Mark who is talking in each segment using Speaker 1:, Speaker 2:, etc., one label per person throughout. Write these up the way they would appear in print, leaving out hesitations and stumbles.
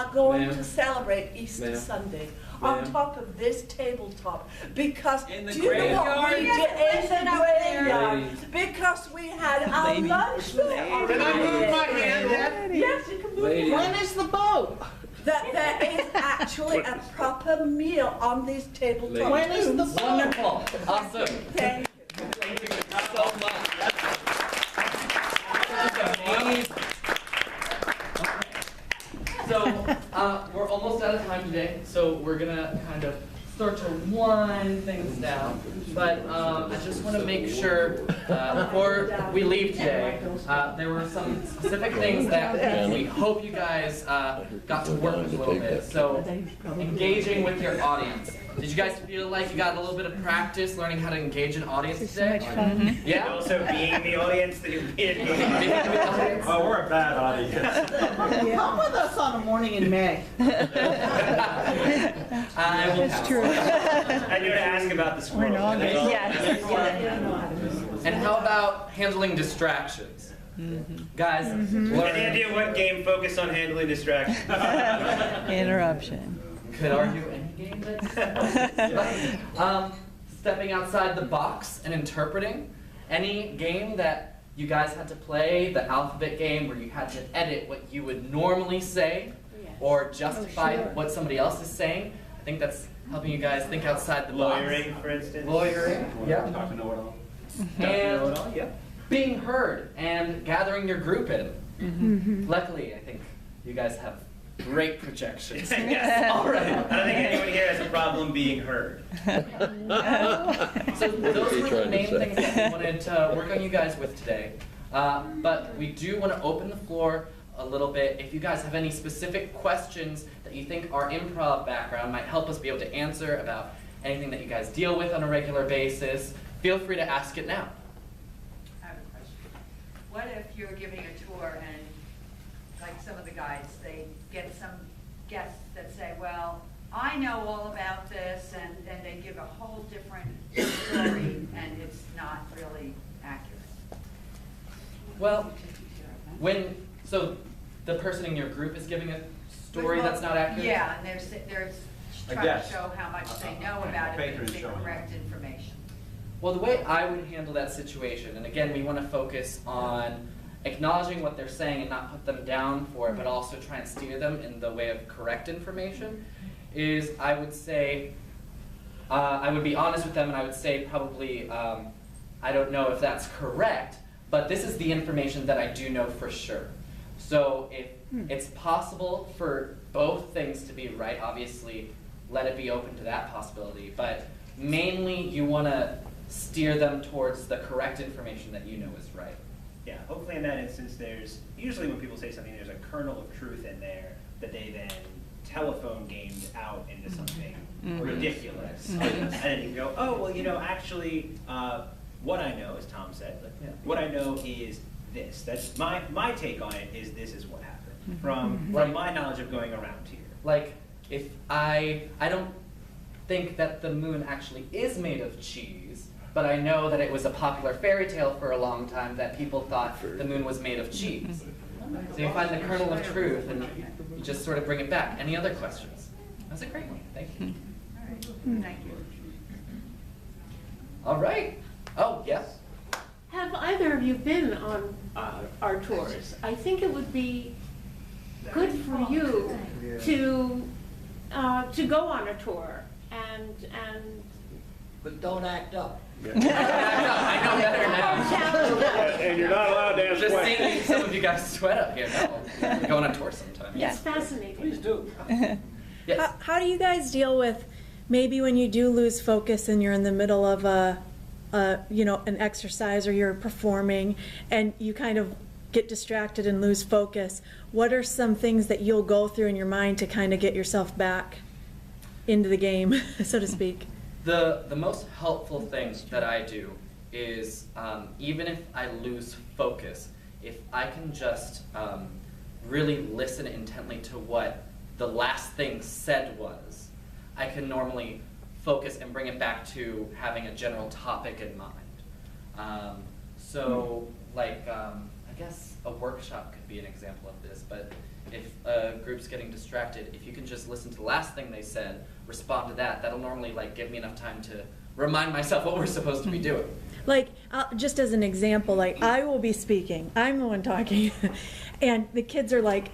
Speaker 1: are going
Speaker 2: Ma'am.
Speaker 1: to celebrate Easter
Speaker 2: Ma'am.
Speaker 1: Sunday
Speaker 2: Ma'am.
Speaker 1: on top of this tabletop because
Speaker 3: In the
Speaker 1: do you know what we
Speaker 3: graveyard?
Speaker 1: did in the graveyard?
Speaker 2: Ladies.
Speaker 1: Because we had our lunch there on
Speaker 3: Can I move my
Speaker 1: Friday.
Speaker 3: hand, Dad?
Speaker 1: Yes, you can move
Speaker 2: Ladies.
Speaker 1: your
Speaker 3: When
Speaker 1: hand.
Speaker 3: is the boat?
Speaker 1: That there is actually a proper meal on this tabletop.
Speaker 2: Ladies.
Speaker 3: When is the
Speaker 1: too.
Speaker 3: boat?
Speaker 2: Wonderful. Awesome.
Speaker 1: Thank you.
Speaker 2: Thank you so much. Amazing. So, we're almost out of time today, so we're gonna kind of start to wind things down. But I just want to make sure before we leave today, there were some specific things that we hope you guys got to work with a little bit. So, engaging with your audience. Did you guys feel like you got a little bit of practice learning how to engage an audience today?
Speaker 4: And
Speaker 2: Yeah.
Speaker 4: also being the audience that you're being.
Speaker 2: Being the audience?
Speaker 4: Oh, we're a bad audience.
Speaker 3: Come with us on a morning in May.
Speaker 2: I will
Speaker 5: That's
Speaker 2: pass.
Speaker 5: true.
Speaker 4: I knew to ask about the squirrel.
Speaker 5: Yes.
Speaker 2: And how about handling distractions? Guys,
Speaker 4: Any
Speaker 2: learn.
Speaker 4: idea what game focused on handling distractions?
Speaker 5: Interruption.
Speaker 2: Could argue any game that's stepping outside the box and interpreting. Any game that you guys had to play, the alphabet game where you had to edit what you would normally say or justify what somebody else is saying. I think that's helping you guys think outside the box.
Speaker 4: Lawyering, for instance.
Speaker 2: Lawyering, yeah.
Speaker 4: Talking to know-it-all.
Speaker 2: And
Speaker 4: Yep.
Speaker 2: being heard and gathering your group in. Luckily, I think you guys have great projections.
Speaker 4: Yes.
Speaker 2: All right.
Speaker 4: I don't think anyone here has a problem being heard.
Speaker 2: So those were the main things that we wanted to work on you guys with today. But we do want to open the floor a little bit. If you guys have any specific questions that you think our improv background might help us be able to answer about anything that you guys deal with on a regular basis, feel free to ask it now.
Speaker 6: I have a question. What if you're giving a tour and, like some of the guides, they get some guests that say, well, I know all about this, and they give a whole different story, and it's not really accurate?
Speaker 2: Well, so the person in your group is giving a story
Speaker 6: Well,
Speaker 2: that's not accurate?
Speaker 6: Yeah, and they're
Speaker 4: A
Speaker 6: trying to
Speaker 4: guess.
Speaker 6: show how much they know about it, but
Speaker 4: Patron
Speaker 6: it's
Speaker 4: showing.
Speaker 6: incorrect information.
Speaker 2: Well, the way I would handle that situation, and again, we want to focus on acknowledging what they're saying and not put them down for it, but also try and steer them in the way of correct information, is I would say, I would be honest with them and I would say probably, I don't know if that's correct, but this is the information that I do know for sure. So if it's possible for both things to be right, obviously let it be open to that possibility, but mainly you want to steer them towards the correct information that you know is right.
Speaker 4: Yeah, hopefully in that instance, there's, usually when people say something, there's a kernel of truth in there that they then telephone gamed out into something ridiculous. And then you can go, oh, well, you know, actually, what I know, as Tom said, like,
Speaker 2: Yeah.
Speaker 4: what I know is this. That's my take on it is this is what happened from my knowledge of going around here.
Speaker 2: Like, if I don't think that the moon actually is made of cheese, but I know that it was a popular fairy tale for a long time that people thought the moon was made of cheese. So you find the kernel of truth and you just sort of bring it back. Any other questions? That's a great one. Thank you.
Speaker 6: All right, thank you.
Speaker 2: All right. Oh, yes.
Speaker 7: Have either of you been on our tours? I think it would be good for you to go on a tour and
Speaker 3: But don't act up.
Speaker 2: I know better now.
Speaker 4: And you're not allowed to
Speaker 2: Just seeing some of you guys sweat up here. No, we're going on tour sometime.
Speaker 7: it's fascinating.
Speaker 4: do.
Speaker 2: Yes.
Speaker 5: How do you guys deal with maybe when you do lose focus and you're in the middle of an exercise or you're performing and you kind of get distracted and lose focus? What are some things that you'll go through in your mind to kind of get yourself back into the game, so to speak?
Speaker 2: The most helpful thing that I do is even if I lose focus, if I can just really listen intently to what the last thing said was, I can normally focus and bring it back to having a general topic in mind. I guess a workshop could be an example of this, but if a group's getting distracted, if you can just listen to the last thing they said, respond to that, that'll normally like give me enough time to remind myself what we're supposed to be doing.
Speaker 5: Like, just as an example, like, I will be speaking, I'm the one talking, and the kids are like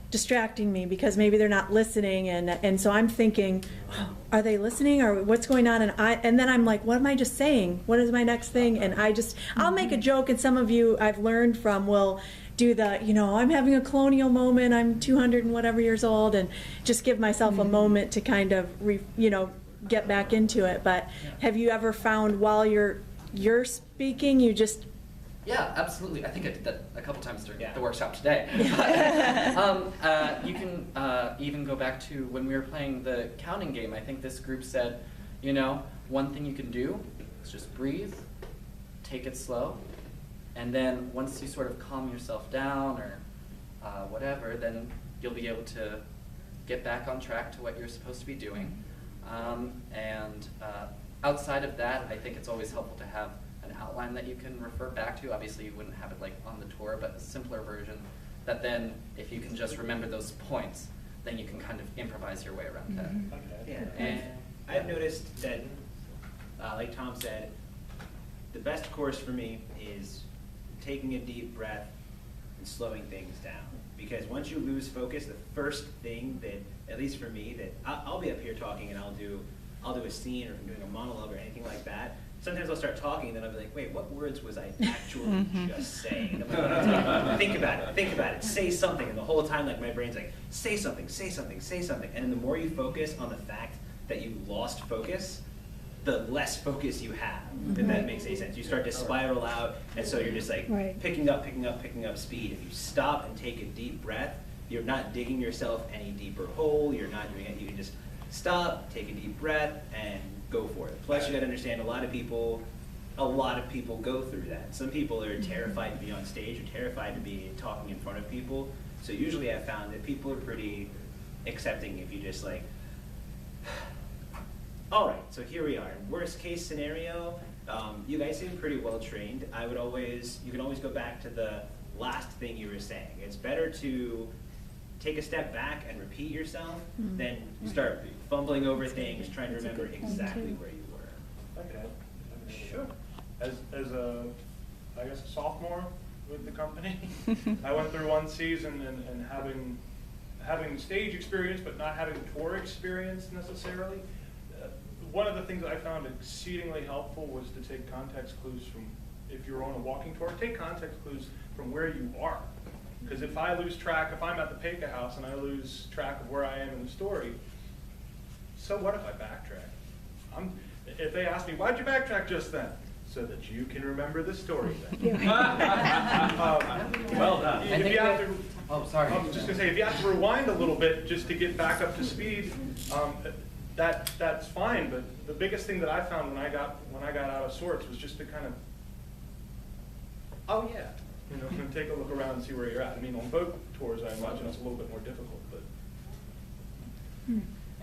Speaker 5: distracting me because maybe they're not listening, and so I'm thinking, oh, are they listening, or what's going on? And then I'm like, what am I just saying? What is my next thing? And I'll make a joke, and some of you I've learned from will do the, I'm having a colonial moment, I'm 200 and whatever years old, and just give myself a moment to kind of, get back into it. But have you ever found while you're speaking, you just...
Speaker 2: Yeah, absolutely. I think I did that a couple times during
Speaker 4: Yeah.
Speaker 2: the workshop today. You can even go back to when we were playing the counting game. I think this group said, one thing you can do is just breathe, take it slow, and then once you sort of calm yourself down or whatever, then you'll be able to get back on track to what you're supposed to be doing. Outside of that, I think it's always helpful to have an outline that you can refer back to. Obviously, you wouldn't have it like on the tour, but a simpler version that then, if you can just remember those points, then you can kind of improvise your way around that.
Speaker 4: Yeah,
Speaker 2: And
Speaker 4: I've noticed that, like Tom said, the best course for me is taking a deep breath and slowing things down. Because once you lose focus, the first thing that, at least for me, that I'll be up here talking and I'll do a scene or I'm doing a monologue or anything like that. Sometimes I'll start talking and then I'll be like, wait, what words was I actually just saying? And I'm like, think about it, say something. And the whole time, like, my brain's like, say something, say something, say something. And then the more you focus on the fact that you lost focus, the less focus you have, if that makes any sense. You start to spiral out, and so you're just like picking up speed. If you stop and take a deep breath, you're not digging yourself any deeper hole, you're not doing it, you can just stop, take a deep breath, and go for it. Plus, you gotta understand, a lot of people go through that. Some people are terrified to be on stage or terrified to be talking in front of people. So usually I've found that people are pretty accepting if you just like, all right, so here we are. Worst case scenario, you guys seem pretty well trained. You can always go back to the last thing you were saying. It's better to take a step back and repeat yourself than start fumbling over things, trying to remember exactly where you were.
Speaker 8: Okay.
Speaker 4: Sure.
Speaker 8: As a, I guess, a sophomore with the company, I went through one season and having stage experience, but not having tour experience necessarily. One of the things that I found exceedingly helpful was to take context clues from, if you're on a walking tour, take context clues from where you are. Because if I lose track, if I'm at the Peka House and I lose track of where I am in the story, so what if I backtrack? If they ask me, why'd you backtrack just then? So that you can remember the story then.
Speaker 4: Well done.
Speaker 8: If you have to,
Speaker 2: oh, sorry.
Speaker 8: I was just going to say, if you have to rewind a little bit just to get back up to speed, that's fine. But the biggest thing that I found when I got out of sorts was just to kind of, oh yeah, take a look around and see where you're at. I mean, on boat tours, I imagine it's a little bit more difficult, but.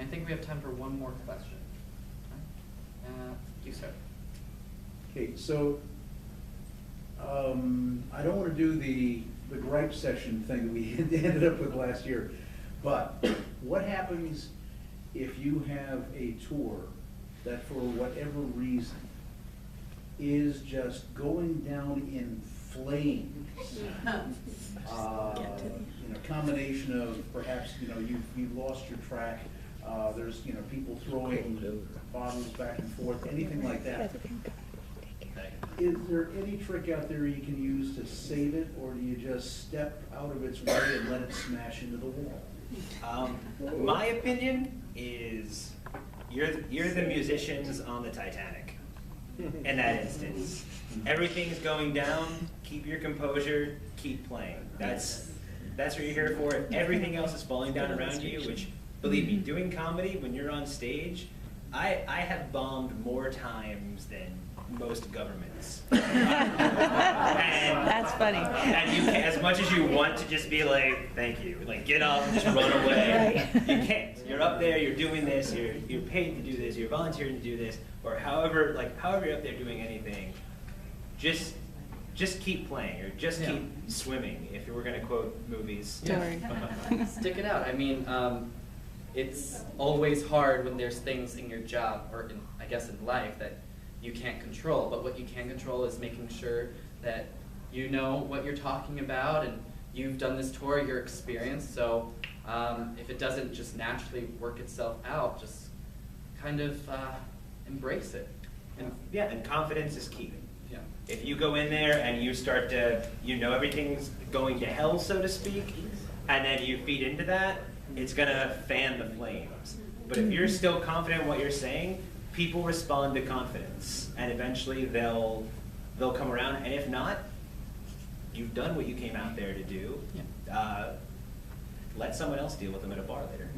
Speaker 2: I think we have time for one more question. You, sir.
Speaker 9: Okay, so I don't want to do the gripe session thing that we ended up with last year, but what happens if you have a tour that for whatever reason is just going down in flames? Combination of perhaps, you've lost your track, there's, people throwing bottles back and forth, anything like that. Is there any trick out there you can use to save it, or do you just step out of its way and let it smash into the wall?
Speaker 4: My opinion is you're the musicians on the Titanic in that instance. Everything's going down, keep your composure, keep playing. That's what you're here for. If everything else is falling down around you, which, believe me, doing comedy when you're on stage, I have bombed more times than most governments.
Speaker 10: That's funny.
Speaker 4: And you can, as much as you want to just be like, thank you, like get up and just run away, you can't. You're up there, you're doing this, you're paid to do this, you're volunteering to do this, or however you're up there doing anything, just just keep playing or just
Speaker 2: Yeah.
Speaker 4: keep swimming, if you were going to quote movies.
Speaker 2: Yeah. Stick it out. I mean, it's always hard when there's things in your job, or in, I guess in life, that you can't control. But what you can control is making sure that you know what you're talking about, and you've done this tour, you're experienced. So if it doesn't just naturally work itself out, just kind of embrace it.
Speaker 4: And yeah, and confidence is key.
Speaker 2: Yeah.
Speaker 4: If you go in there and you start to, everything's going to hell, so to speak, and then you feed into that, it's gonna fan the flames. But if you're still confident in what you're saying, people respond to confidence, and eventually they'll come around. And if not, you've done what you came out there to do.
Speaker 2: Yeah.
Speaker 4: Let someone else deal with them at a bar later.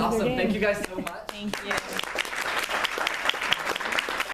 Speaker 2: Awesome. Thank you guys so much.
Speaker 10: Thank you.